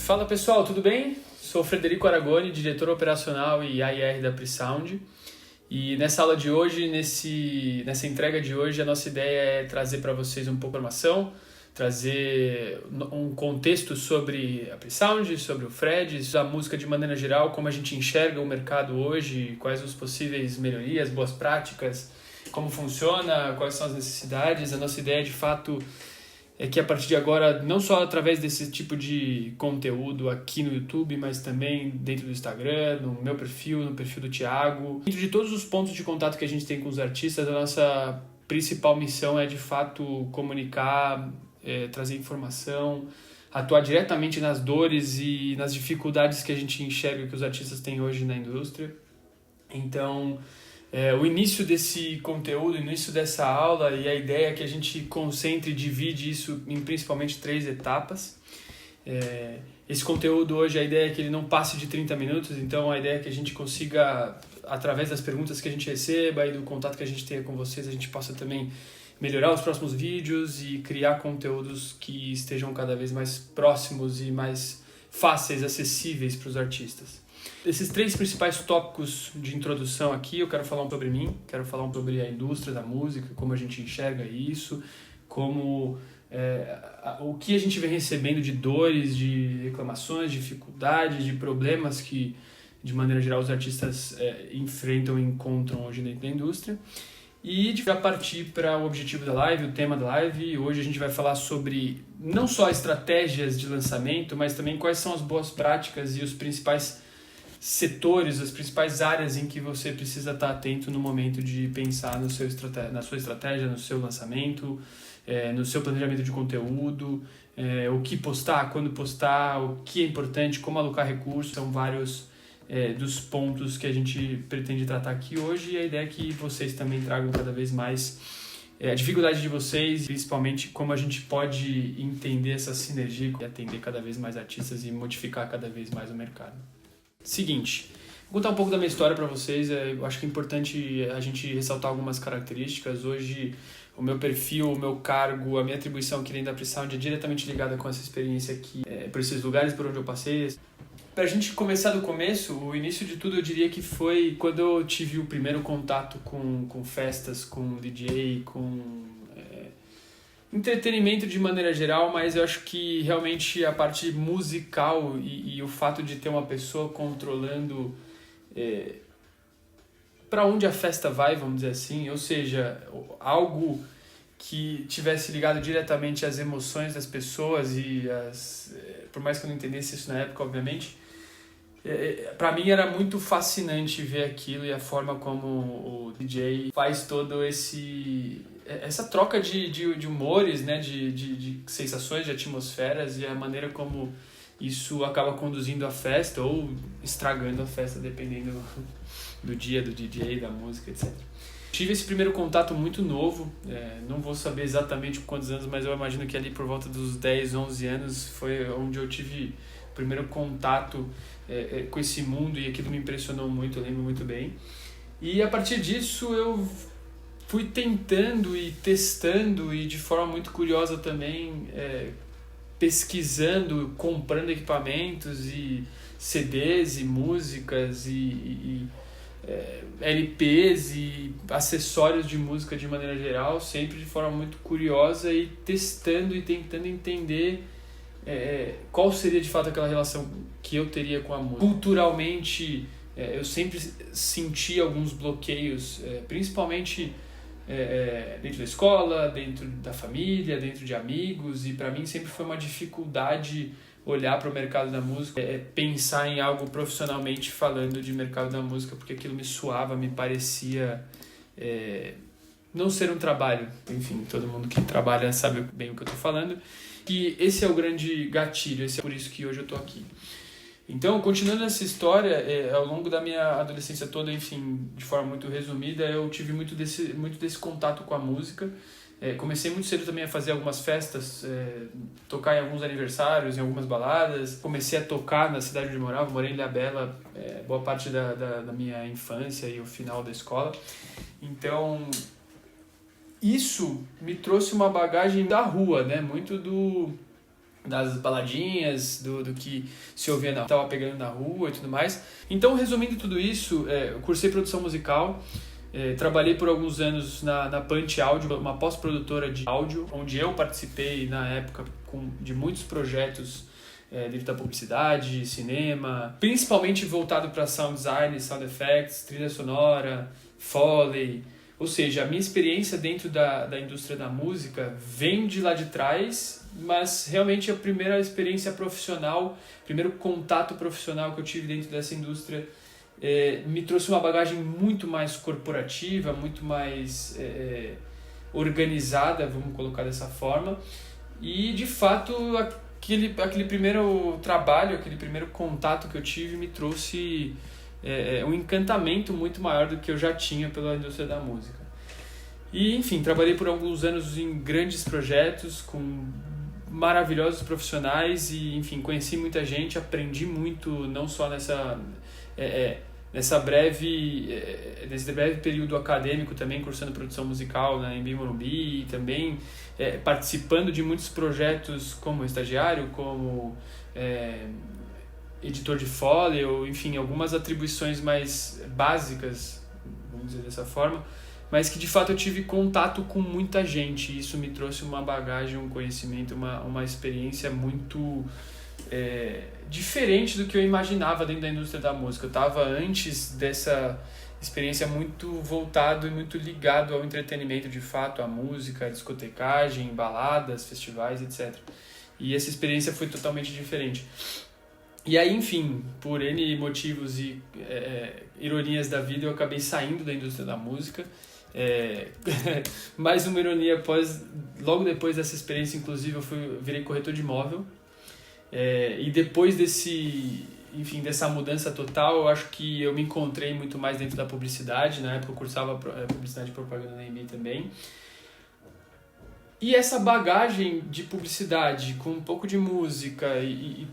Fala pessoal, tudo bem? Sou Frederico Aragoni, diretor operacional e AIR da Presound. E nessa aula de hoje, nessa entrega de hoje, a nossa ideia é trazer para vocês um pouco de informação, trazer um contexto sobre a Presound, sobre o Fred, a música de maneira geral, como a gente enxerga o mercado hoje, quais os possíveis melhorias, boas práticas, como funciona, quais são as necessidades. A nossa ideia, de fato, é que a partir de agora, não só através desse tipo de conteúdo aqui no YouTube, mas também dentro do Instagram, no meu perfil, no perfil do Thiago, dentro de todos os pontos de contato que a gente tem com os artistas, a nossa principal missão é de fato comunicar, trazer informação, atuar diretamente nas dores e nas dificuldades que a gente enxerga que os artistas têm hoje na indústria. Então, o início desse conteúdo, o início dessa aula, e a ideia é que a gente concentre e divide isso em principalmente 3 etapas. Esse conteúdo hoje, a ideia é que ele não passe de 30 minutos, então a ideia é que a gente consiga, através das perguntas que a gente receba e do contato que a gente tenha com vocês, a gente possa também melhorar os próximos vídeos e criar conteúdos que estejam cada vez mais próximos e mais fáceis, acessíveis para os artistas. Esses 3 principais tópicos de introdução aqui, eu quero falar sobre mim, quero falar sobre a indústria da música, como a gente enxerga isso, como o que a gente vem recebendo de dores, de reclamações, de dificuldades, de problemas que, de maneira geral, os artistas enfrentam e encontram hoje dentro da indústria. E já partir para o objetivo da live, o tema da live. Hoje a gente vai falar sobre não só estratégias de lançamento, mas também quais são as boas práticas e os principais setores, as principais áreas em que você precisa estar atento no momento de pensar na sua estratégia, no seu lançamento, no seu planejamento de conteúdo, o que postar, quando postar, o que é importante, como alocar recursos. São vários dos pontos que a gente pretende tratar aqui hoje, e a ideia é que vocês também tragam cada vez mais a dificuldade de vocês, principalmente como a gente pode entender essa sinergia e atender cada vez mais artistas e modificar cada vez mais o mercado. Seguinte, vou contar um pouco da minha história para vocês. Eu acho que é importante a gente ressaltar algumas características. Hoje, o meu perfil, o meu cargo, a minha atribuição aqui dentro da Presound é diretamente ligada com essa experiência aqui, por esses lugares por onde eu passei. Para a gente começar do começo, o início de tudo eu diria que foi quando eu tive o primeiro contato com festas, com DJ, com entretenimento de maneira geral, mas eu acho que realmente a parte musical e o fato de ter uma pessoa controlando para onde a festa vai, vamos dizer assim, ou seja, algo que tivesse ligado diretamente às emoções das pessoas e por mais que eu não entendesse isso na época, obviamente, para mim era muito fascinante ver aquilo e a forma como o DJ faz todo essa troca de humores, né, de sensações, de atmosferas, e a maneira como isso acaba conduzindo a festa ou estragando a festa, dependendo do dia, do DJ, da música, etc. Tive esse primeiro contato muito novo, não vou saber exatamente quantos anos, mas eu imagino que ali por volta dos 10, 11 anos foi onde eu tive o primeiro contato com esse mundo, e aquilo me impressionou muito, eu lembro muito bem. E a partir disso eu fui tentando e testando, e de forma muito curiosa também, pesquisando, comprando equipamentos e CDs e músicas e LPs e acessórios de música de maneira geral, sempre de forma muito curiosa, e testando e tentando entender qual seria de fato aquela relação que eu teria com a música. Culturalmente, eu sempre senti alguns bloqueios, principalmente dentro da escola, dentro da família, dentro de amigos, e para mim sempre foi uma dificuldade olhar para o mercado da música, pensar em algo profissionalmente falando de mercado da música, porque aquilo me soava, me parecia não ser um trabalho. Enfim, todo mundo que trabalha sabe bem o que eu estou falando. E esse é o grande gatilho, esse é por isso que hoje eu estou aqui. Então, continuando essa história, ao longo da minha adolescência toda, enfim, de forma muito resumida, eu tive muito desse contato com a música. Comecei muito cedo também a fazer algumas festas, tocar em alguns aniversários, em algumas baladas. Comecei a tocar na cidade onde eu morava, morei em Ilhabela boa parte da minha infância e o final da escola. Então, isso me trouxe uma bagagem da rua, né? Muito das baladinhas, do que se ouvia estava pegando na rua e tudo mais. Então, resumindo tudo isso, eu cursei produção musical, trabalhei por alguns anos na Punch Audio, uma pós-produtora de áudio, onde eu participei na época de muitos projetos dentro da publicidade, cinema, principalmente voltado para sound design, sound effects, trilha sonora, Foley. Ou seja, a minha experiência dentro da indústria da música vem de lá de trás, mas realmente a primeira experiência profissional, primeiro contato profissional que eu tive dentro dessa indústria me trouxe uma bagagem muito mais corporativa, muito mais organizada, vamos colocar dessa forma. E, de fato, aquele primeiro trabalho, aquele primeiro contato que eu tive me trouxe um encantamento muito maior do que eu já tinha pela indústria da música. E, enfim, trabalhei por alguns anos em grandes projetos com maravilhosos profissionais e, enfim, conheci muita gente, aprendi muito, não só nesse breve período acadêmico também, cursando produção musical na Embi Morumbi, e também participando de muitos projetos como estagiário, como editor de Foley, ou enfim, algumas atribuições mais básicas, vamos dizer dessa forma, mas que de fato eu tive contato com muita gente, e isso me trouxe uma bagagem, um conhecimento, uma experiência muito diferente do que eu imaginava dentro da indústria da música. Eu estava antes dessa experiência muito voltado e muito ligado ao entretenimento de fato, à música, à discotecagem, baladas, festivais, etc. E essa experiência foi totalmente diferente. E aí, enfim, por N motivos e ironias da vida, eu acabei saindo da indústria da música. Mais uma ironia, logo depois dessa experiência, inclusive, eu virei corretor de imóvel. E depois dessa mudança total, eu acho que eu me encontrei muito mais dentro da publicidade. Na época eu cursava publicidade e propaganda na Embi também. E essa bagagem de publicidade com um pouco de música e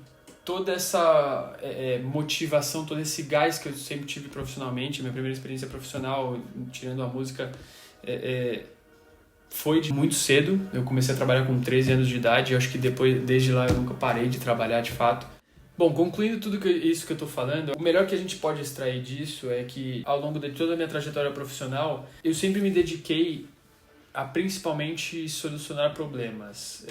toda essa motivação, todo esse gás que eu sempre tive profissionalmente, minha primeira experiência profissional, tirando a música, foi de muito cedo. Eu comecei a trabalhar com 13 anos de idade, eu acho que desde lá eu nunca parei de trabalhar de fato. Bom, concluindo tudo isso que eu estou falando, o melhor que a gente pode extrair disso é que ao longo de toda a minha trajetória profissional, eu sempre me dediquei a principalmente solucionar problemas.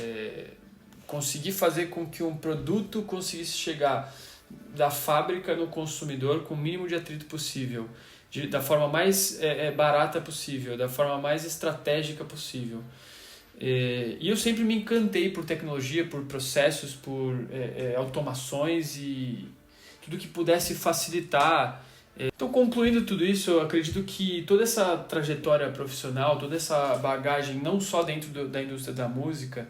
Conseguir fazer com que um produto conseguisse chegar da fábrica no consumidor com o mínimo de atrito possível, da forma mais barata possível, da forma mais estratégica possível. E eu sempre me encantei por tecnologia, por processos, por automações e tudo que pudesse facilitar. Então, concluindo tudo isso, eu acredito que toda essa trajetória profissional, toda essa bagagem, não só dentro da indústria da música,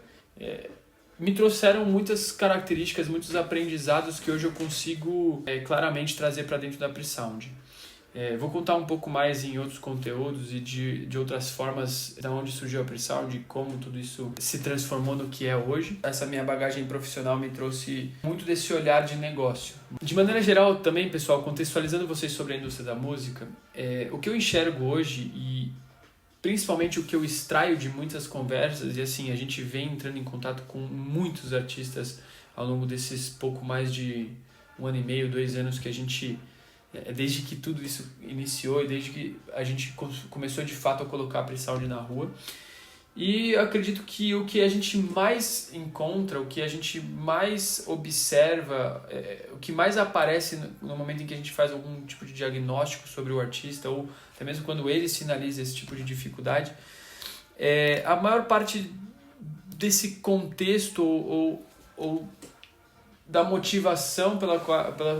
me trouxeram muitas características, muitos aprendizados que hoje eu consigo claramente trazer para dentro da Pre-Sound. Vou contar um pouco mais em outros conteúdos e de outras formas de onde surgiu a Pre-Sound e como tudo isso se transformou no que é hoje. Essa minha bagagem profissional me trouxe muito desse olhar de negócio. De maneira geral também, pessoal, contextualizando vocês sobre a indústria da música, o que eu enxergo hoje e principalmente o que eu extraio de muitas conversas, e assim, a gente vem entrando em contato com muitos artistas ao longo desses pouco mais de 1 ano e meio, 2 anos que a gente, desde que tudo isso iniciou e desde que a gente começou de fato a colocar a Pre-Sound na rua. E acredito que o que a gente mais encontra, o que a gente mais observa, o que mais aparece no momento em que a gente faz algum tipo de diagnóstico sobre o artista, ou até mesmo quando ele sinaliza esse tipo de dificuldade, a maior parte desse contexto ou da motivação pela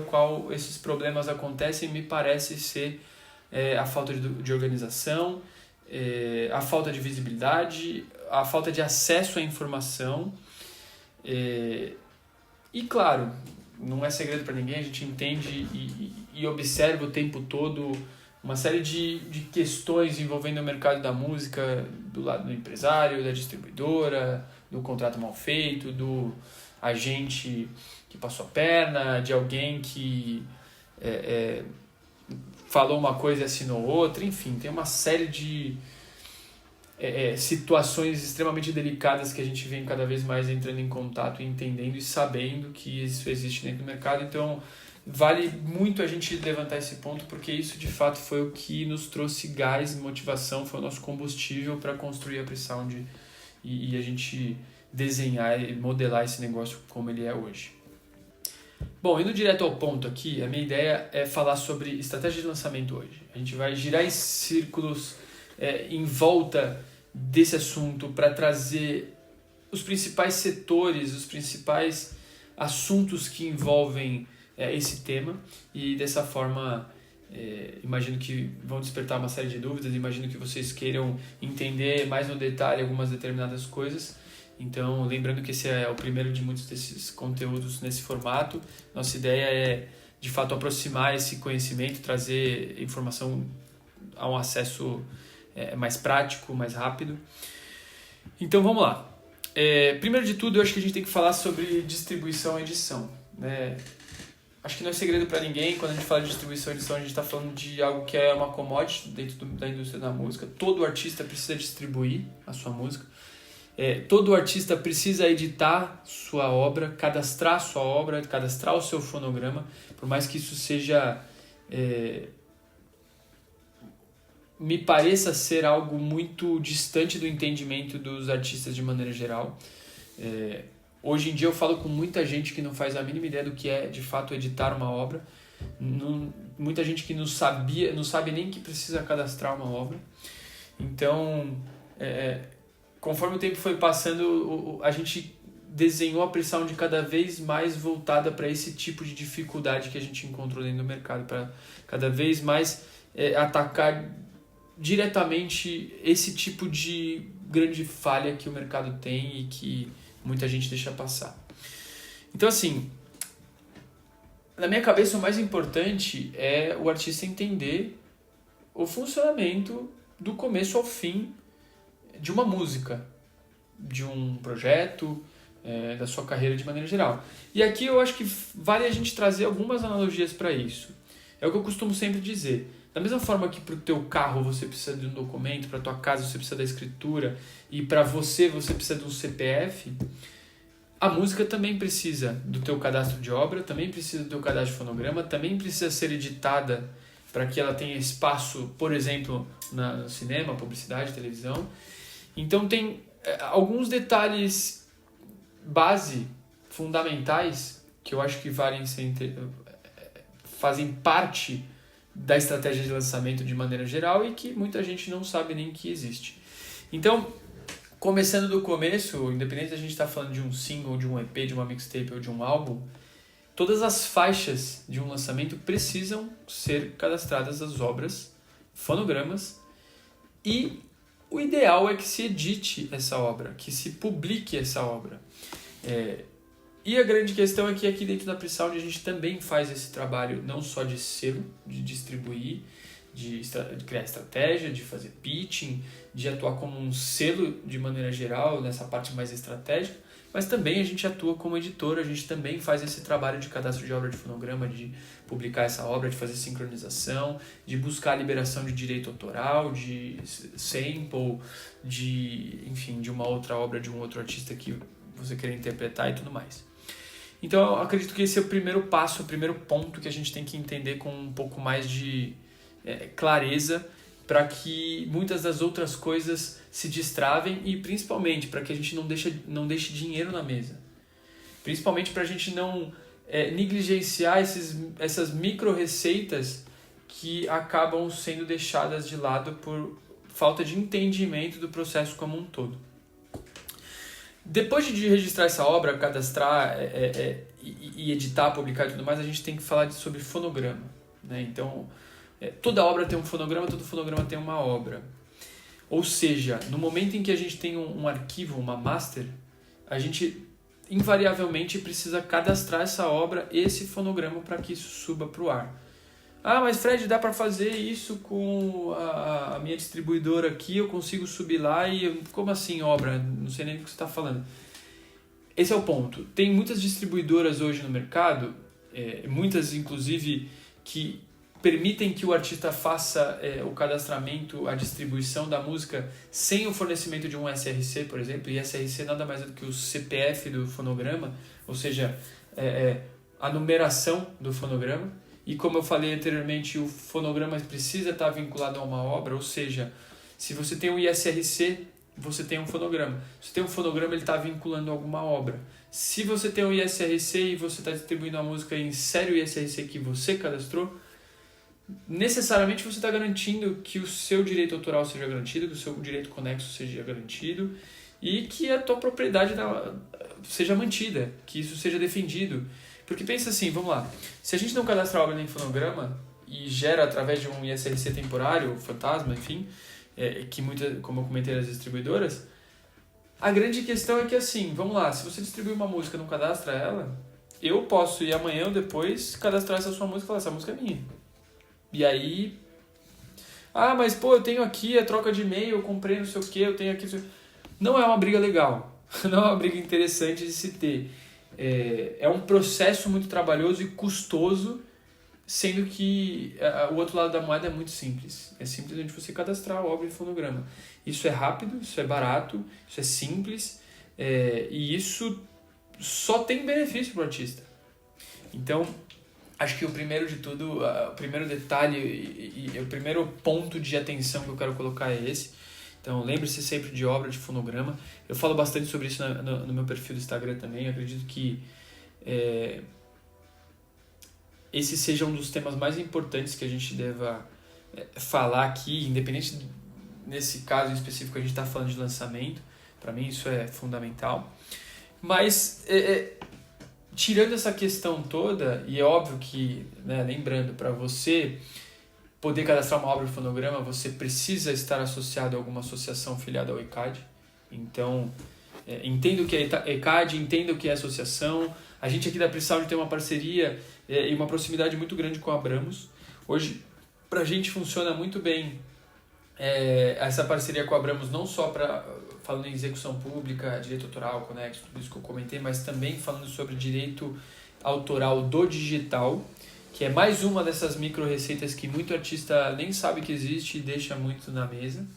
qual esses problemas acontecem me parece ser a falta de organização, a falta de visibilidade, a falta de acesso à informação. E claro, não é segredo para ninguém, a gente entende e observa o tempo todo uma série de questões envolvendo o mercado da música, do lado do empresário, da distribuidora, do contrato mal feito, do agente que passou a perna, de alguém que falou uma coisa e assinou outra, enfim, tem uma série de situações extremamente delicadas que a gente vem cada vez mais entrando em contato, entendendo e sabendo que isso existe dentro do mercado. Então, vale muito a gente levantar esse ponto, porque isso de fato foi o que nos trouxe gás, motivação, foi o nosso combustível para construir a Pre-Sound e a gente desenhar e modelar esse negócio como ele é hoje. Bom, indo direto ao ponto aqui, a minha ideia é falar sobre estratégia de lançamento hoje. A gente vai girar em círculos em volta desse assunto para trazer os principais setores, os principais assuntos que envolvem esse tema, e dessa forma imagino que vão despertar uma série de dúvidas, imagino que vocês queiram entender mais no detalhe algumas determinadas coisas. Então, lembrando que esse é o primeiro de muitos desses conteúdos nesse formato. Nossa ideia é, de fato, aproximar esse conhecimento, trazer informação a um acesso mais prático, mais rápido. Então, vamos lá. Primeiro de tudo, eu acho que a gente tem que falar sobre distribuição e edição, né? Acho que não é segredo para ninguém, quando a gente fala de distribuição e edição, a gente está falando de algo que é uma commodity dentro da indústria da música. Todo artista precisa distribuir a sua música. Todo artista precisa editar sua obra, cadastrar sua obra, cadastrar o seu fonograma, por mais que isso seja... me pareça ser algo muito distante do entendimento dos artistas de maneira geral. Hoje em dia eu falo com muita gente que não faz a mínima ideia do que é de fato editar uma obra. Muita gente que não sabe nem que precisa cadastrar uma obra. Então, conforme o tempo foi passando, a gente desenhou a Pre-Sound cada vez mais voltada para esse tipo de dificuldade que a gente encontrou dentro do mercado, para cada vez mais atacar diretamente esse tipo de grande falha que o mercado tem e que muita gente deixa passar. Então, assim, na minha cabeça o mais importante é o artista entender o funcionamento do começo ao fim de uma música, de um projeto, da sua carreira de maneira geral. E aqui eu acho que vale a gente trazer algumas analogias para isso. É o que eu costumo sempre dizer. Da mesma forma que para o teu carro você precisa de um documento, para a tua casa você precisa da escritura e para você precisa de um CPF, a música também precisa do teu cadastro de obra, também precisa do teu cadastro de fonograma, também precisa ser editada para que ela tenha espaço, por exemplo, no cinema, publicidade, televisão. Então tem alguns detalhes base, fundamentais, que eu acho que fazem parte da estratégia de lançamento de maneira geral e que muita gente não sabe nem que existe. Então, começando do começo, independente da gente estar falando de um single, de um EP, de uma mixtape ou de um álbum, todas as faixas de um lançamento precisam ser cadastradas as obras, fonogramas, e o ideal é que se edite essa obra, que se publique essa obra. E a grande questão é que aqui dentro da Pre-Sound a gente também faz esse trabalho não só de selo, de distribuir, de criar estratégia, de fazer pitching, de atuar como um selo de maneira geral, nessa parte mais estratégica, mas também a gente atua como editor, a gente também faz esse trabalho de cadastro de obra de fonograma, de publicar essa obra, de fazer sincronização, de buscar a liberação de direito autoral, de sample, enfim, de uma outra obra de um outro artista que você queira interpretar e tudo mais. Então eu acredito que esse é o primeiro passo, o primeiro ponto que a gente tem que entender com um pouco mais de clareza, para que muitas das outras coisas se destravem e principalmente para que a gente não deixe dinheiro na mesa. Principalmente para a gente não negligenciar essas micro-receitas que acabam sendo deixadas de lado por falta de entendimento do processo como um todo. Depois de registrar essa obra, cadastrar e editar, publicar e tudo mais, a gente tem que falar sobre fonograma, né? Então, toda obra tem um fonograma, todo fonograma tem uma obra. Ou seja, no momento em que a gente tem um arquivo, uma master, a gente invariavelmente precisa cadastrar essa obra, esse fonograma, para que isso suba para o ar. Ah, mas Fred, dá para fazer isso com a minha distribuidora aqui, eu consigo subir lá e... Como assim, obra? Não sei nem do que você está falando. Esse é o ponto. Tem muitas distribuidoras hoje no mercado, muitas inclusive que permitem que o artista faça o cadastramento, a distribuição da música sem o fornecimento de um SRC, por exemplo, e SRC nada mais é do que o CPF do fonograma, ou seja, a numeração do fonograma. E como eu falei anteriormente, o fonograma precisa estar vinculado a uma obra, ou seja, se você tem um ISRC, você tem um fonograma. Se tem um fonograma, ele está vinculando a alguma obra. Se você tem um ISRC e você está distribuindo a música em sério ISRC que você cadastrou, necessariamente você está garantindo que o seu direito autoral seja garantido, que o seu direito conexo seja garantido e que a tua propriedade seja mantida, que isso seja defendido. Porque pensa assim, vamos lá, se a gente não cadastra a obra em fonograma e gera através de um ISRC temporário, fantasma, enfim, que muitas, como eu comentei, as distribuidoras, a grande questão é que assim, vamos lá, se você distribui uma música e não cadastra ela, eu posso ir amanhã ou depois cadastrar essa sua música e falar, essa música é minha. E aí, mas pô, eu tenho aqui a troca de e-mail, eu comprei não sei o que, eu tenho aqui... Não é uma briga legal, não é uma briga interessante de se ter. É um processo muito trabalhoso e custoso, sendo que o outro lado da moeda é muito simples. É simplesmente você cadastrar a obra em fonograma. Isso é rápido, isso é barato, isso é simples, e isso só tem benefício para o artista. Então, acho que o primeiro de tudo, o primeiro detalhe e o primeiro ponto de atenção que eu quero colocar é esse. Então, lembre-se sempre de obra, de fonograma. Eu falo bastante sobre isso no meu perfil do Instagram também. Eu acredito que esse seja um dos temas mais importantes que a gente deva falar aqui, independente, nesse caso em específico, a gente está falando de lançamento. Para mim, isso é fundamental. Mas, tirando essa questão toda, e é óbvio que, né, lembrando, para você poder cadastrar uma obra de fonograma, você precisa estar associado a alguma associação filiada ao ECAD. Então, entenda o que é ECAD, entenda o que é associação. A gente aqui da Pre-Sound tem uma parceria e uma proximidade muito grande com a Abramos. Hoje, para a gente funciona muito bem essa parceria com a Abramos, não só falando em execução pública, direito autoral, conexo, tudo isso que eu comentei, mas também falando sobre direito autoral do digital, que é mais uma dessas micro-receitas que muito artista nem sabe que existe e deixa muito na mesa.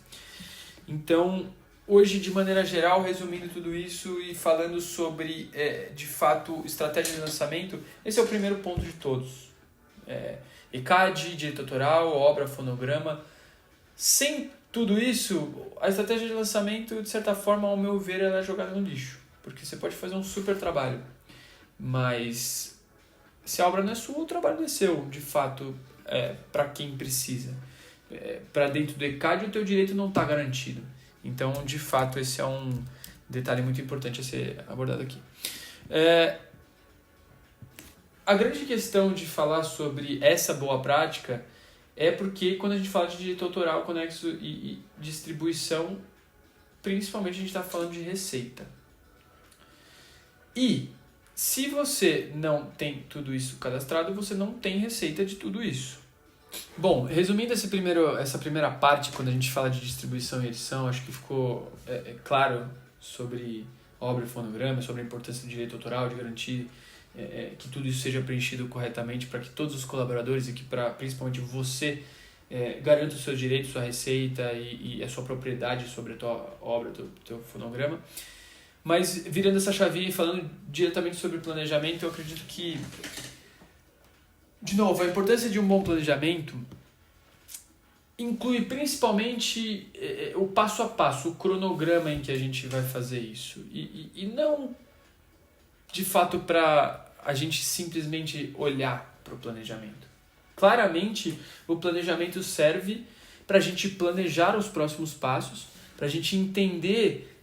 Então, hoje, de maneira geral, resumindo tudo isso e falando sobre, de fato, estratégia de lançamento, esse é o primeiro ponto de todos. ECAD, direito autoral, obra, fonograma. Sem tudo isso, a estratégia de lançamento, de certa forma, ao meu ver, ela é jogada no lixo. Porque você pode fazer um super trabalho, mas se a obra não é sua, o trabalho não é seu, de fato, para quem precisa. Para dentro do ECAD, o teu direito não está garantido. Então, de fato, esse é um detalhe muito importante a ser abordado aqui. A grande questão de falar sobre essa boa prática é porque quando a gente fala de direito autoral, conexo e distribuição, principalmente a gente está falando de receita. E se você não tem tudo isso cadastrado, você não tem receita de tudo isso. Bom, resumindo essa primeira parte, quando a gente fala de distribuição e edição, acho que ficou claro sobre obra e fonograma, sobre a importância do direito autoral, de garantir que tudo isso seja preenchido corretamente para que todos os colaboradores e que principalmente você garanta os seus direitos, sua receita e a sua propriedade sobre a tua obra, teu fonograma. Mas virando essa chavinha e falando diretamente sobre planejamento, eu acredito que, de novo, a importância de um bom planejamento inclui principalmente o passo a passo, o cronograma em que a gente vai fazer isso. E não, de fato, para a gente simplesmente olhar para o planejamento. Claramente, o planejamento serve para a gente planejar os próximos passos, para a gente entender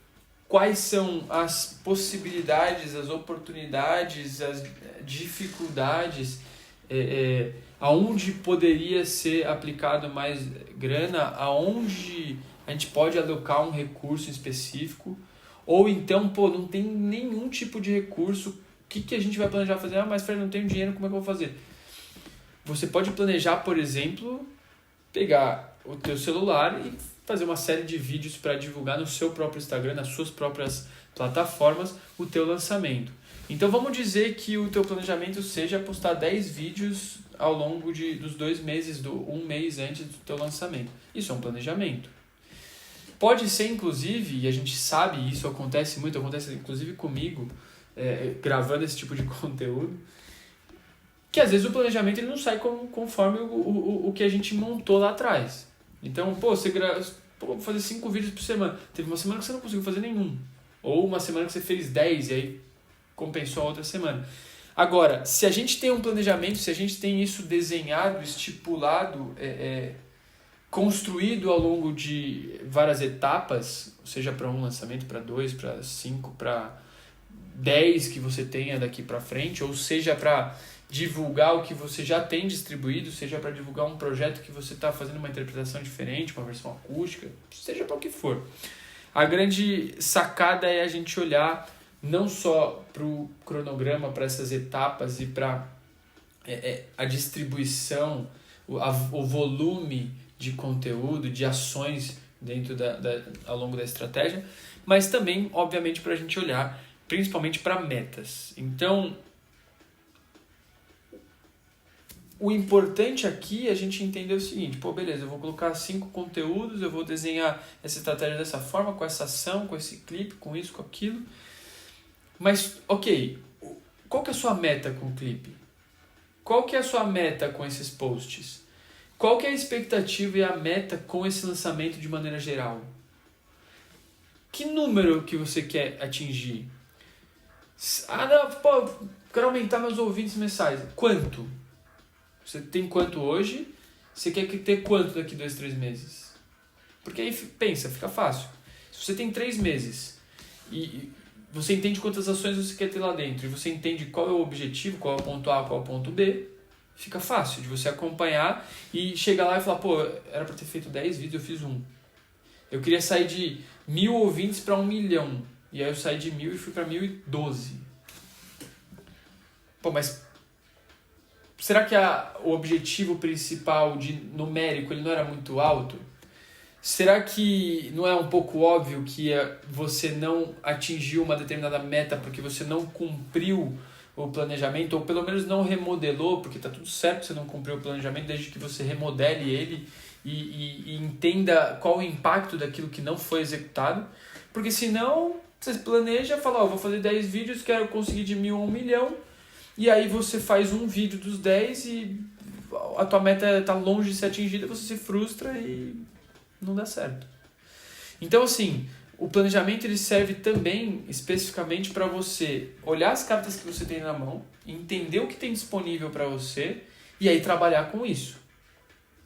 quais são as possibilidades, as oportunidades, as dificuldades, aonde poderia ser aplicado mais grana, aonde a gente pode alocar um recurso específico, ou então, não tem nenhum tipo de recurso, o que a gente vai planejar fazer? Mas Fred, não tenho dinheiro, como é que eu vou fazer? Você pode planejar, por exemplo, pegar o teu celular e fazer uma série de vídeos para divulgar no seu próprio Instagram, nas suas próprias plataformas, o teu lançamento. Então vamos dizer que o teu planejamento seja postar 10 vídeos ao longo dos 2 meses, um mês antes do teu lançamento. Isso é um planejamento. Pode ser, inclusive, e a gente sabe, isso acontece muito, acontece inclusive comigo, gravando esse tipo de conteúdo, que às vezes o planejamento ele não sai conforme o que a gente montou lá atrás. Então, vou fazer 5 vídeos por semana. Teve uma semana que você não conseguiu fazer nenhum. Ou uma semana que você fez 10 e aí compensou a outra semana. Agora, se a gente tem um planejamento, se a gente tem isso desenhado, estipulado, construído ao longo de várias etapas, seja para um lançamento, para 2, para 5, para 10 que você tenha daqui para frente, ou seja para divulgar o que você já tem distribuído, seja para divulgar um projeto que você está fazendo uma interpretação diferente, uma versão acústica, seja para o que for. A grande sacada é a gente olhar não só para o cronograma, para essas etapas e para a distribuição, o volume de conteúdo, de ações dentro ao longo da estratégia, mas também, obviamente, para a gente olhar principalmente para metas. Então, o importante aqui é a gente entender o seguinte, beleza, eu vou colocar 5 conteúdos, eu vou desenhar essa estratégia dessa forma, com essa ação, com esse clipe, com isso, com aquilo. Mas, ok, qual que é a sua meta com o clipe? Qual que é a sua meta com esses posts? Qual que é a expectativa e a meta com esse lançamento de maneira geral? Que número que você quer atingir? Quero aumentar meus ouvintes mensais. Quanto? Você tem quanto hoje? Você quer ter quanto daqui 2, 3 meses? Porque aí pensa, fica fácil. Se você tem 3 meses e você entende quantas ações você quer ter lá dentro e você entende qual é o objetivo, qual é o ponto A, qual é o ponto B, fica fácil de você acompanhar e chegar lá e falar, era para ter feito 10 vídeos, eu fiz 1. Eu queria sair de 1.000 ouvintes para 1 milhão. E aí eu saí de 1.000 e fui para 1.012. Mas será que o objetivo principal numérico ele não era muito alto? Será que não é um pouco óbvio que você não atingiu uma determinada meta porque você não cumpriu o planejamento, ou pelo menos não remodelou, porque está tudo certo você não cumpriu o planejamento, desde que você remodele ele e entenda qual o impacto daquilo que não foi executado? Porque senão você planeja, fala, vou fazer 10 vídeos, quero conseguir de 1.000 a 1 milhão, e aí você faz um vídeo dos 10 e a tua meta está longe de ser atingida, você se frustra e não dá certo. Então, assim, o planejamento ele serve também especificamente para você olhar as cartas que você tem na mão, entender o que tem disponível para você e aí trabalhar com isso.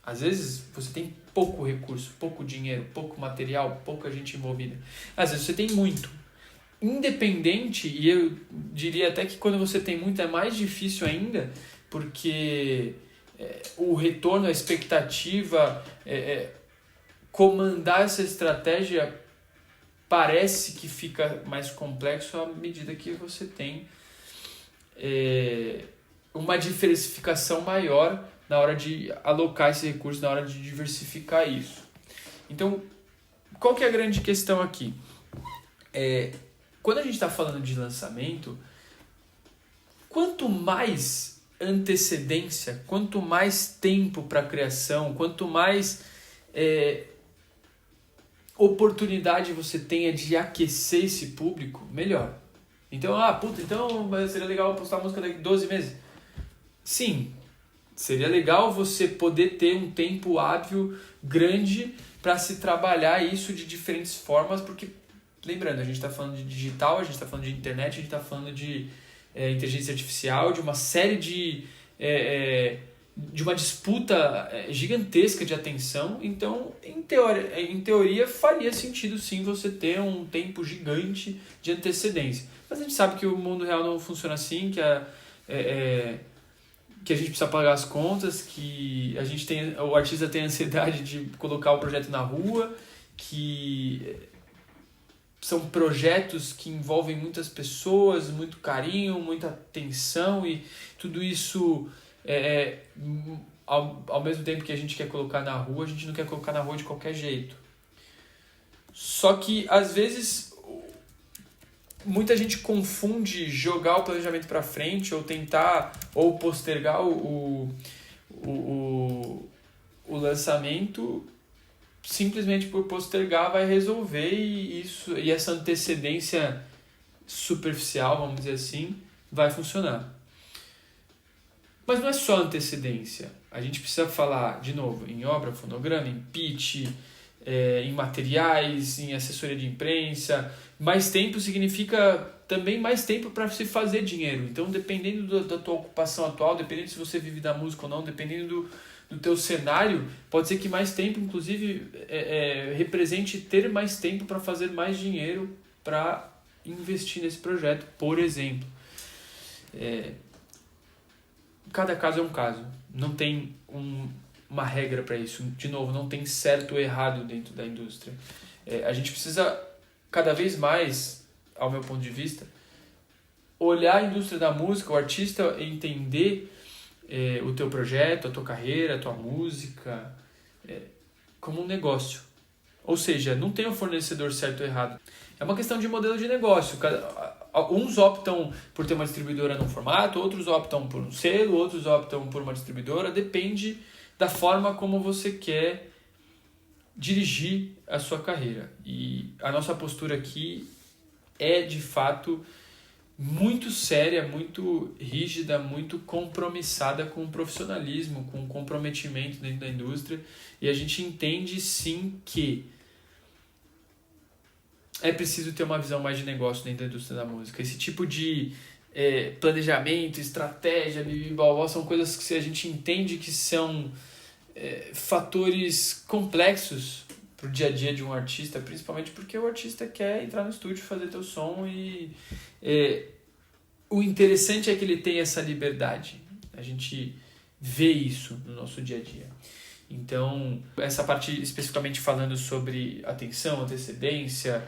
Às vezes você tem pouco recurso, pouco dinheiro, pouco material, pouca gente envolvida. Às vezes você tem muito. Independente, e eu diria até que quando você tem muito é mais difícil ainda, porque o retorno, a expectativa, comandar essa estratégia parece que fica mais complexo à medida que você tem uma diversificação maior na hora de alocar esse recurso, na hora de diversificar isso. Então, qual que é a grande questão aqui? Quando a gente está falando de lançamento, quanto mais antecedência, quanto mais tempo para criação, quanto mais oportunidade você tenha de aquecer esse público, melhor. Então, então seria legal postar música daqui 12 meses? Sim, seria legal você poder ter um tempo hábil grande para se trabalhar isso de diferentes formas, porque, lembrando, a gente está falando de digital, a gente está falando de internet, a gente está falando de inteligência artificial, de uma série de uma disputa gigantesca de atenção. Então, em teoria, faria sentido sim você ter um tempo gigante de antecedência. Mas a gente sabe que o mundo real não funciona assim, que a gente precisa pagar as contas, que o artista tem ansiedade de colocar o projeto na rua, que são projetos que envolvem muitas pessoas, muito carinho, muita atenção, e tudo isso, ao mesmo tempo que a gente quer colocar na rua, a gente não quer colocar na rua de qualquer jeito. Só que, às vezes, muita gente confunde jogar o planejamento para frente ou tentar ou postergar o lançamento simplesmente por postergar vai resolver e essa antecedência superficial, vamos dizer assim, vai funcionar. Mas não é só antecedência. A gente precisa falar, de novo, em obra, fonograma, em pitch, em materiais, em assessoria de imprensa. Mais tempo significa também mais tempo para se fazer dinheiro. Então, dependendo da tua ocupação atual, dependendo se você vive da música ou não, dependendo do teu cenário, pode ser que mais tempo, inclusive, represente ter mais tempo para fazer mais dinheiro para investir nesse projeto, por exemplo. Cada caso é um caso. Não tem uma regra para isso. De novo, não tem certo ou errado dentro da indústria. A gente precisa, cada vez mais, ao meu ponto de vista, olhar a indústria da música, o artista, entender o teu projeto, a tua carreira, a tua música, como um negócio. Ou seja, não tem um fornecedor certo ou errado. É uma questão de modelo de negócio. Uns optam por ter uma distribuidora num formato, outros optam por um selo, outros optam por uma distribuidora. Depende da forma como você quer dirigir a sua carreira. E a nossa postura aqui é, de fato, muito séria, muito rígida, muito compromissada com o profissionalismo, com o comprometimento dentro da indústria. E a gente entende, sim, que é preciso ter uma visão mais de negócio dentro da indústria da música. Esse tipo de planejamento, estratégia, são coisas que a gente entende que são fatores complexos para o dia a dia de um artista, principalmente porque o artista quer entrar no estúdio, fazer teu som e o interessante é que ele tem essa liberdade. A gente vê isso no nosso dia a dia. Então, essa parte especificamente falando sobre atenção, antecedência,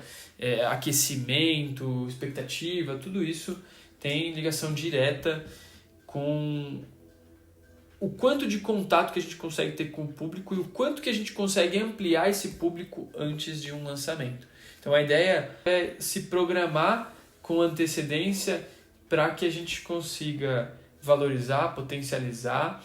aquecimento, expectativa, tudo isso tem ligação direta com o quanto de contato que a gente consegue ter com o público e o quanto que a gente consegue ampliar esse público antes de um lançamento. Então, a ideia é se programar com antecedência para que a gente consiga valorizar, potencializar,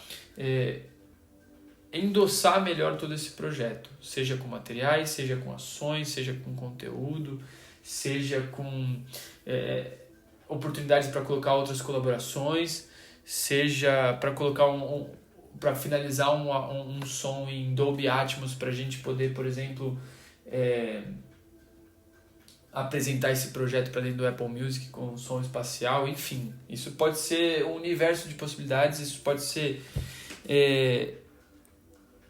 endossar melhor todo esse projeto, seja com materiais, seja com ações, seja com conteúdo, seja com oportunidades para colocar outras colaborações, seja para colocar para finalizar um som em Dolby Atmos para a gente poder, por exemplo, apresentar esse projeto para dentro do Apple Music com som espacial, enfim. Isso pode ser um universo de possibilidades, isso pode ser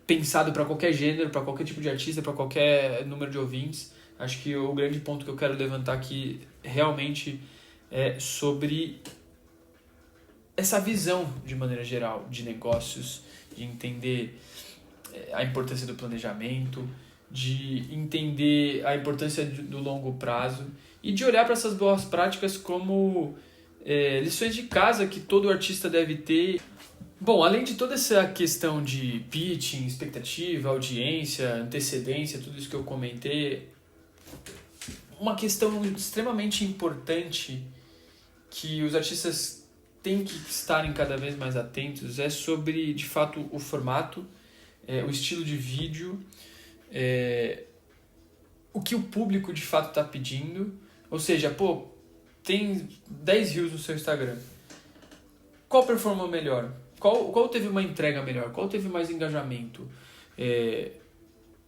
pensado para qualquer gênero, para qualquer tipo de artista, para qualquer número de ouvintes. Acho que o grande ponto que eu quero levantar aqui realmente é sobre essa visão, de maneira geral, de negócios, de entender a importância do planejamento, de entender a importância do longo prazo e de olhar para essas boas práticas como lições de casa que todo artista deve ter. Bom, além de toda essa questão de pitching, expectativa, audiência, antecedência, tudo isso que eu comentei, uma questão extremamente importante que os artistas têm que estarem cada vez mais atentos é sobre, de fato, o formato, o estilo de vídeo, o que o público de fato está pedindo. Ou seja, tem 10 views no seu Instagram. Qual performou melhor? Qual teve uma entrega melhor? Qual teve mais engajamento?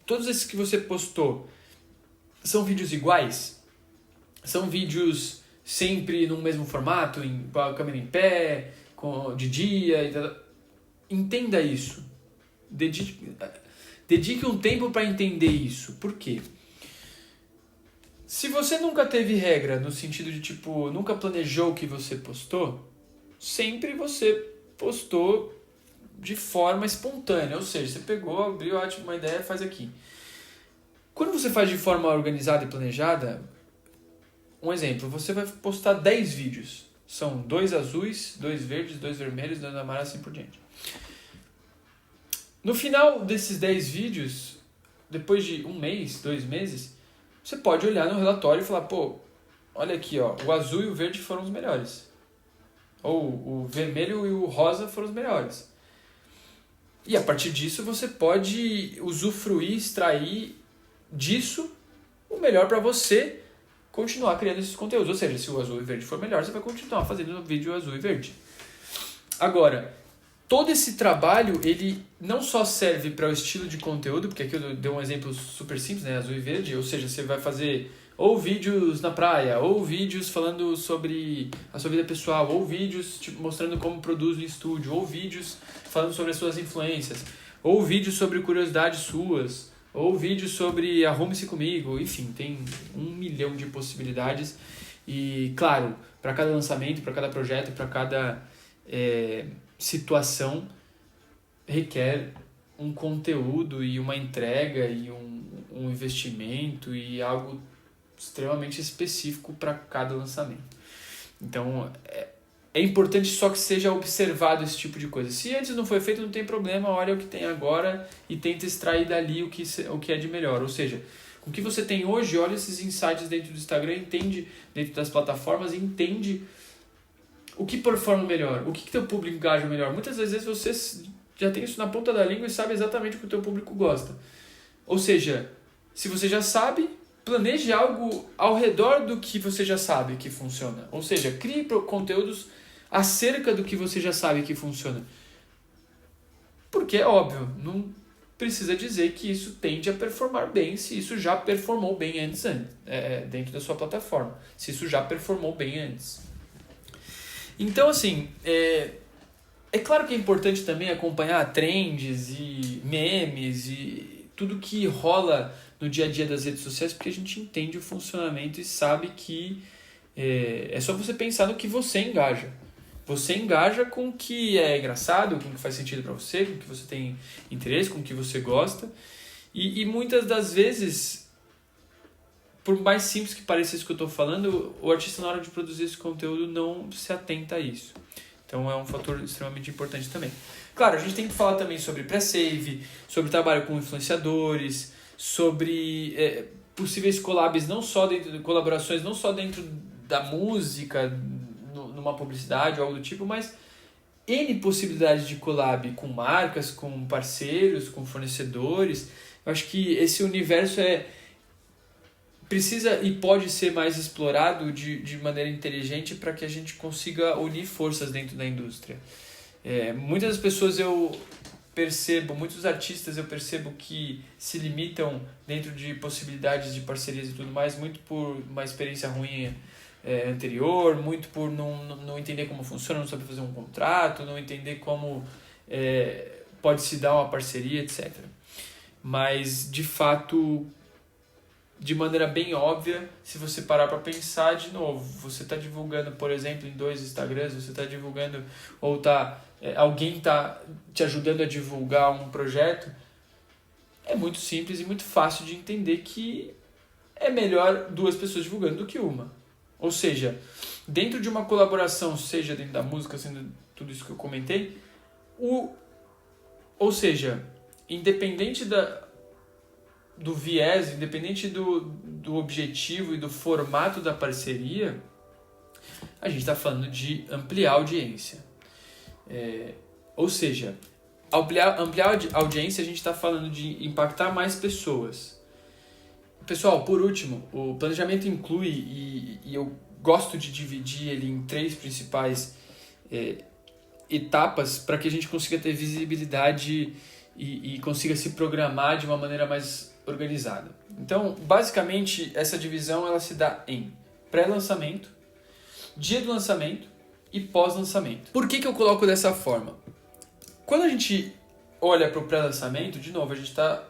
Todos esses que você postou são vídeos iguais? São vídeos sempre no mesmo formato, com a câmera em pé, de dia? Entenda isso. Dedique um tempo para entender isso. Por quê? Se você nunca teve regra, no sentido de nunca planejou o que você postou, sempre você postou de forma espontânea, ou seja, você pegou, abriu uma ideia, faz aqui. Quando você faz de forma organizada e planejada, um exemplo, você vai postar 10 vídeos, são 2 azuis, 2 verdes, 2 vermelhos, 2 amarelos, assim por diante. No final desses 10 vídeos, depois de 1 mês, 2 meses, você pode olhar no relatório e falar, olha aqui, ó, o azul e o verde foram os melhores. Ou o vermelho e o rosa foram os melhores. E a partir disso você pode usufruir, extrair disso o melhor para você continuar criando esses conteúdos. Ou seja, se o azul e verde for melhor, você vai continuar fazendo vídeo azul e verde. Agora, todo esse trabalho, ele não só serve para o estilo de conteúdo, porque aqui eu dei um exemplo super simples, né, azul e verde, ou seja, você vai fazer ou vídeos na praia, ou vídeos falando sobre a sua vida pessoal, ou vídeos tipo, mostrando como produz no estúdio, ou vídeos falando sobre as suas influências, ou vídeos sobre curiosidades suas, ou vídeos sobre arrume-se comigo, enfim, tem 1 milhão de possibilidades. E, claro, para cada lançamento, para cada projeto, para cada situação, requer um conteúdo e uma entrega e um investimento e algo extremamente específico para cada lançamento. Então, é importante só que seja observado esse tipo de coisa. Se antes não foi feito, não tem problema, olha o que tem agora e tenta extrair dali o que é de melhor. Ou seja, com o que você tem hoje, olha esses insights dentro do Instagram, entende dentro das plataformas, entende o que performa melhor, o que teu público engaja melhor. Muitas vezes você já tem isso na ponta da língua e sabe exatamente o que o teu público gosta. Ou seja, se você já sabe, planeje algo ao redor do que você já sabe que funciona. Ou seja, crie conteúdos acerca do que você já sabe que funciona. Porque é óbvio, não precisa dizer que isso tende a performar bem se isso já performou bem antes dentro da sua plataforma. Se isso já performou bem antes. Então, assim, é claro que é importante também acompanhar trends e memes e tudo que rola no dia a dia das redes sociais, porque a gente entende o funcionamento e sabe que é só você pensar no que você engaja. Você engaja com o que é engraçado, com o que faz sentido para você, com o que você tem interesse, com o que você gosta. E muitas das vezes, por mais simples que pareça isso que eu estou falando, o artista na hora de produzir esse conteúdo não se atenta a isso. Então é um fator extremamente importante também. Claro, a gente tem que falar também sobre pré-save, sobre trabalho com influenciadores, sobre possíveis collabs, não só dentro de colaborações, não só dentro da música, numa publicidade ou algo do tipo, mas N possibilidades de collab com marcas, com parceiros, com fornecedores. Eu acho que esse universo precisa e pode ser mais explorado de maneira inteligente para que a gente consiga unir forças dentro da indústria. Muitas pessoas muitos artistas eu percebo que se limitam dentro de possibilidades de parcerias e tudo mais, muito por uma experiência ruim anterior, muito por não entender como funciona, não saber fazer um contrato, não entender como pode se dar uma parceria, etc. Mas, de fato, de maneira bem óbvia, se você parar para pensar de novo, você está divulgando, por exemplo, em 2 Instagrams, você está divulgando, ou alguém está te ajudando a divulgar um projeto, é muito simples e muito fácil de entender que é melhor 2 pessoas divulgando do que uma. Ou seja, dentro de uma colaboração, seja dentro da música, sendo tudo isso que eu comentei, ou seja, independente do viés, independente do objetivo e do formato da parceria, a gente está falando de ampliar a audiência. Ou seja, ampliar a audiência, a gente está falando de impactar mais pessoas. Pessoal, por último, o planejamento inclui, e eu gosto de dividir ele em 3 principais etapas para que a gente consiga ter visibilidade e consiga se programar de uma maneira mais organizada. Então, basicamente, essa divisão ela se dá em pré-lançamento, dia do lançamento e pós-lançamento. Por que eu coloco dessa forma? Quando a gente olha para o pré-lançamento, de novo, a gente está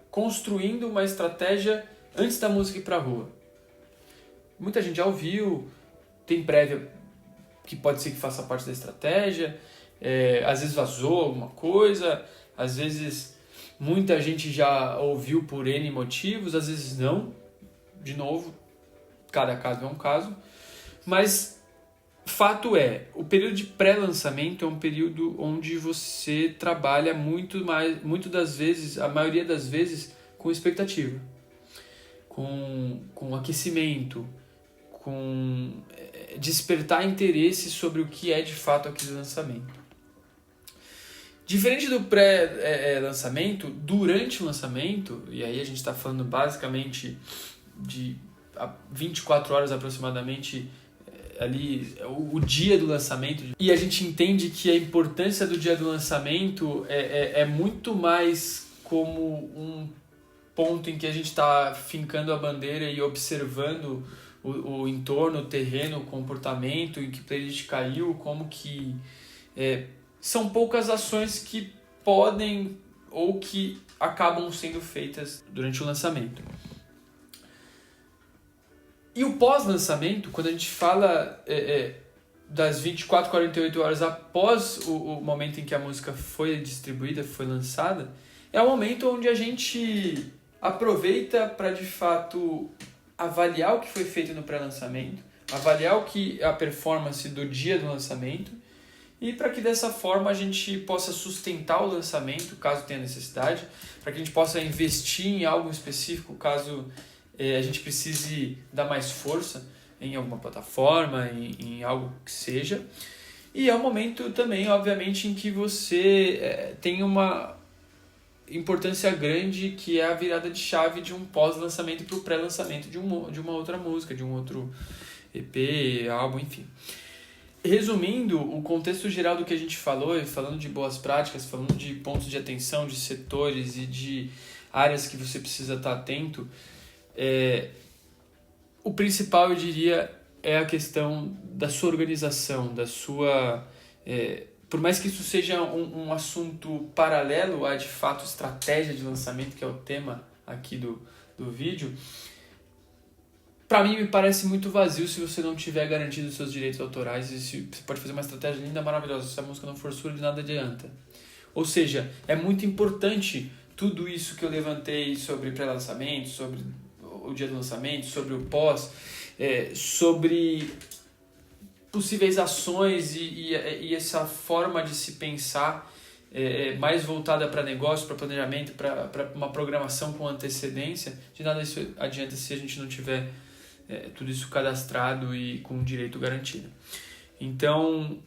construindo uma estratégia antes da música ir para a rua. Muita gente já ouviu, tem prévia que pode ser que faça parte da estratégia, às vezes vazou alguma coisa, às vezes muita gente já ouviu por N motivos, às vezes não. De novo, cada caso é um caso. Mas fato o período de pré-lançamento é um período onde você trabalha muito das vezes, a maioria das vezes, com expectativa, com aquecimento, despertar interesse sobre o que é de fato aquele lançamento. Diferente do pré-lançamento, durante o lançamento, e aí a gente está falando basicamente de 24 horas aproximadamente, ali o dia do lançamento, e a gente entende que a importância do dia do lançamento é muito mais como um ponto em que a gente está fincando a bandeira e observando o entorno, o terreno, o comportamento, em que playlist caiu, como que são poucas ações que podem ou que acabam sendo feitas durante o lançamento. E o pós-lançamento, quando a gente fala das 24, 48 horas após o momento em que a música foi distribuída, foi lançada, é o momento onde a gente aproveita para, de fato, avaliar o que foi feito no pré-lançamento, avaliar a performance do dia do lançamento, e para que dessa forma a gente possa sustentar o lançamento, caso tenha necessidade, para que a gente possa investir em algo específico, caso a gente precise dar mais força em alguma plataforma, em algo que seja. E é um momento também, obviamente, em que você tem uma importância grande, que é a virada de chave de um pós-lançamento para o pré-lançamento de uma outra música, de um outro EP, álbum, enfim. Resumindo, o contexto geral do que a gente falou, falando de boas práticas, falando de pontos de atenção, de setores e de áreas que você precisa estar atento, o principal, eu diria, é a questão da sua organização, da sua... por mais que isso seja um assunto paralelo à, de fato, estratégia de lançamento, que é o tema aqui do vídeo, para mim me parece muito vazio se você não tiver garantido os seus direitos autorais. E você pode fazer uma estratégia linda, maravilhosa, se a música não for sua, de nada adianta. Ou seja, é muito importante tudo isso que eu levantei sobre pré-lançamento, sobre o dia do lançamento, sobre o pós, sobre possíveis ações e essa forma de se pensar mais voltada para negócio, para planejamento, para uma programação com antecedência. De nada isso adianta se a gente não tiver tudo isso cadastrado e com direito garantido. Então,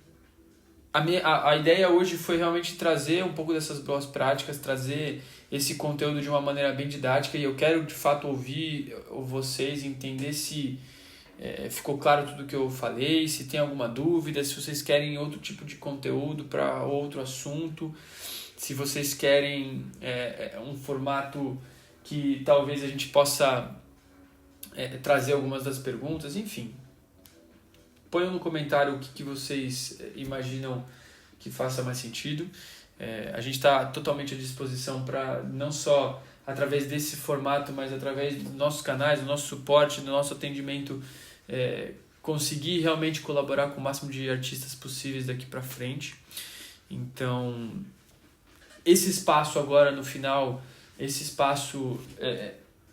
a ideia hoje foi realmente trazer um pouco dessas boas práticas, trazer esse conteúdo de uma maneira bem didática, e eu quero de fato ouvir vocês, entender se ficou claro tudo que eu falei, se tem alguma dúvida, se vocês querem outro tipo de conteúdo para outro assunto, se vocês querem um formato que talvez a gente possa trazer algumas das perguntas, enfim. Ponham no comentário o que vocês imaginam que faça mais sentido. A gente está totalmente à disposição para, não só através desse formato, mas através dos nossos canais, do nosso suporte, do nosso atendimento, conseguir realmente colaborar com o máximo de artistas possíveis daqui para frente. Então, esse espaço agora no final, esse espaço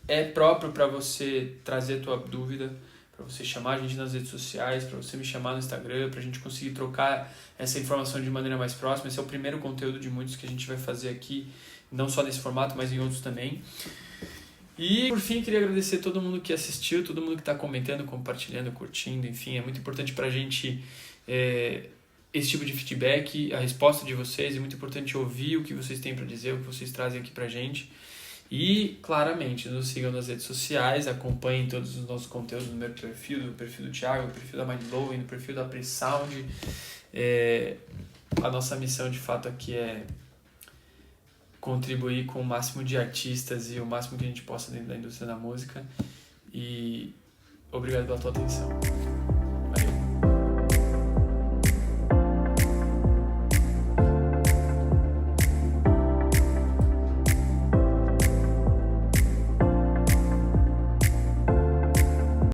é próprio para você trazer tua dúvida, para você chamar a gente nas redes sociais, para você me chamar no Instagram, para a gente conseguir trocar essa informação de maneira mais próxima. Esse é o primeiro conteúdo de muitos que a gente vai fazer aqui, não só nesse formato, mas em outros também. E, por fim, queria agradecer a todo mundo que assistiu, todo mundo que está comentando, compartilhando, curtindo, enfim, é muito importante para a gente esse tipo de feedback, a resposta de vocês, é muito importante ouvir o que vocês têm para dizer, o que vocês trazem aqui para a gente. E, claramente, nos sigam nas redes sociais, acompanhem todos os nossos conteúdos no meu perfil, no perfil do Thiago, no perfil da Mindblowing, no perfil da Pre-Sound. A nossa missão, de fato, aqui é contribuir com o máximo de artistas e o máximo que a gente possa dentro da indústria da música. E obrigado pela tua atenção.